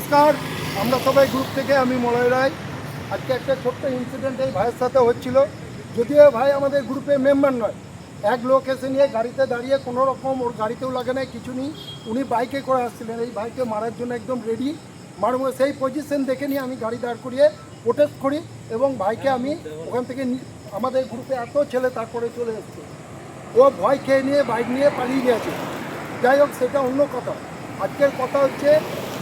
নমস্কার, আমরা সবাই গ্রুপ থেকে, আমি মলয় রায়। আজকে একটা ছোট্ট ইনসিডেন্ট এই ভাইয়ের সাথে হচ্ছিল। যদিও ভাই আমাদের গ্রুপে মেম্বার নয়, এক লোক এসে নিয়ে গাড়িতে দাঁড়িয়ে কোনো রকম, ওর গাড়িতেও লাগে নাই, কিছু নেই, উনি বাইকে করে আসছিলেন। এই ভাইকে মারার জন্য একদম রেডি, মারবো সেই পজিশন দেখে নিয়ে আমি গাড়ি দাঁড় করিয়ে প্রোটেস্ট করি এবং ভাইকে আমি ওখান থেকে, আমাদের গ্রুপে এত ছেলে তারপরে চলে এসছে, ও ভয় খেয়ে নিয়ে বাইক নিয়ে পালিয়ে গেছে। যাই হোক, সেটা অন্য কথা। আজকের কথা হচ্ছে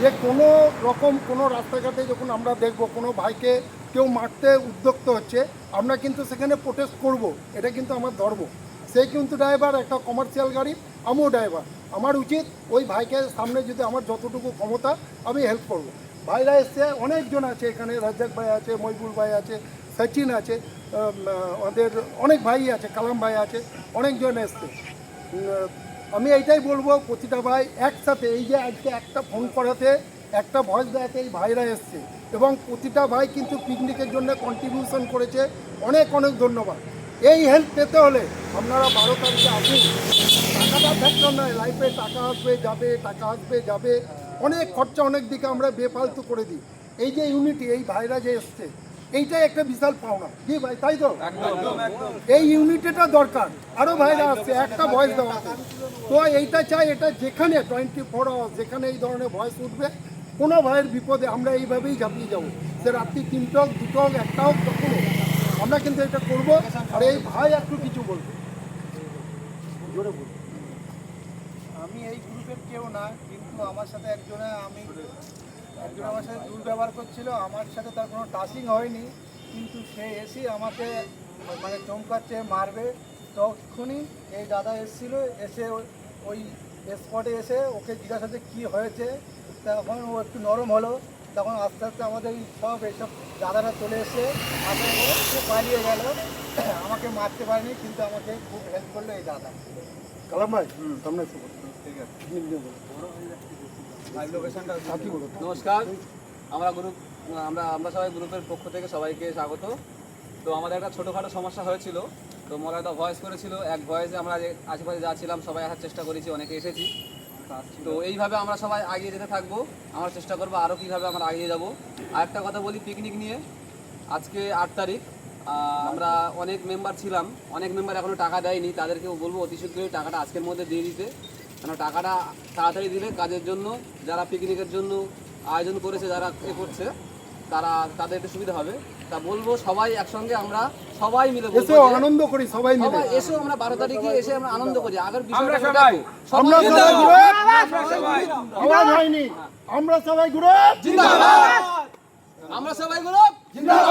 যে কোনো রকম কোনো রাস্তাঘাটে যখন আমরা দেখব কোনো ভাইকে কেউ মারতে উদ্যক্ত হচ্ছে, আমরা কিন্তু সেখানে প্রোটেস্ট করব, এটা কিন্তু আমার ধর্ম। সে কিন্তু ড্রাইভার, একটা কমার্শিয়াল গাড়ি, আমিও ড্রাইভার। আমার উচিত ওই ভাইকে সামনে যদি আমার যতটুকু ক্ষমতা আমি হেল্প করব। ভাইরা এসছে, অনেকজন আছে এখানে, রাজ্জাক ভাই আছে, মহিবুল ভাই আছে, সচিন আছে, আমাদের অনেক ভাই আছে, কালাম ভাই আছে, অনেকজন এসছে। আমি এইটাই বলবো, প্রতিটা ভাই একসাথে, এই যে আজকে একটা ফোন করাতে, একটা ভয়েস দেওয়াতে এই ভাইরা এসছে এবং প্রতিটা ভাই কিন্তু পিকনিকের জন্য কন্ট্রিবিউশন করেছে। অনেক অনেক ধন্যবাদ। এই হেল্প পেতে হলে আপনারা 12 তারিখে আসুন। টাকাটা ফ্যাক্টর নয়, লাইফে টাকা আসবে যাবে, টাকা আসবে যাবে, অনেক খরচা অনেক দিকে আমরা বেফালতু করে দিই। এই যে ইউনিটি, এই ভাইরা যে এসছে, এইটাই একটা বিশাল পাওনা। জি ভাই, তাই তো? এই ইউনিটিটা দরকার। আরও ভাইরা আসছে, একটা ভয়েস দেওয়া তো এইটা চাই, এটা যেখানে 24 আওয়ার্স যেখানে এই ধরনের ভয়েস উঠবে, কোনো ভাইয়ের বিপদে আমরা এইভাবেই ঝাঁপিয়ে যাবো। সে রাত্রি 3টা হোক, 2টা হোক, 1টা হোক, কখনো আমরা কিন্তু এটা করবো। আর এই ভাই একটু কিছু বলবো, জোরে বলবো। আমি এই গ্রুপের কেউ না, কিন্তু আমার সাথে একজন আমার সাথে দুর্ব্যবহার করছিল। আমার সাথে তার কোনো টাচিং হয়নি, কিন্তু সে এসে আমাকে মানে চমকাচ্ছে, মারবে। তখনই এই দাদা এসেছিল, এসে ওই স্পটে এসে ওকে জিজ্ঞাসা করছে কী হয়েছে। তখন ও একটু নরম হলো। তখন আস্তে আস্তে আমাদের এইসব দাদারা চলে এসে আমাকে সে পালিয়ে গেল। আমাকে মারতে পারেনি, কিন্তু আমাকে খুব হেল্প করলো এই দাদা। কালাম ভাই সামনে এসে বলো। ঠিক আছে, নমস্কার, আমরা সবাই গ্রুপের পক্ষ থেকে সবাইকে স্বাগত। তো আমাদের একটা ছোটোখাটো সমস্যা হয়েছিল, তো মলয়দা ভয়েস করেছিল। এক ভয়েসে আমরা আশেপাশে যা ছিলাম সবাই আসার চেষ্টা করেছি, অনেকে এসেছি। তো এইভাবে আমরা সবাই এগিয়ে যেতে থাকবো, আমরা চেষ্টা করবো আরও কীভাবে আমরা এগিয়ে যাব। আর একটা কথা বলি পিকনিক নিয়ে, আজকে 8 তারিখ, আমরা অনেক মেম্বার ছিলাম, অনেক মেম্বার এখনও টাকা দেয়নি, তাদেরকেও বলবো অতি শীঘ্রই টাকাটা আজকের মধ্যে দিয়ে দিতে। কেন টাকাটা তাড়াতাড়ি দিলে কাজের জন্য, যারা পিকনিকের জন্য আয়োজন করেছে, যারা করছে, তাদের একটু সুবিধা হবে। তা বলবো সবাই একসঙ্গে আমরা সবাই মিলে আনন্দ করি, সবাই মিলে এসে আমরা 12 তারিখে এসে আমরা আনন্দ করি। আগের আমরা সবাই গ্রুপ, আমরা সবাই গ্রুপ জিন্দাবাদ।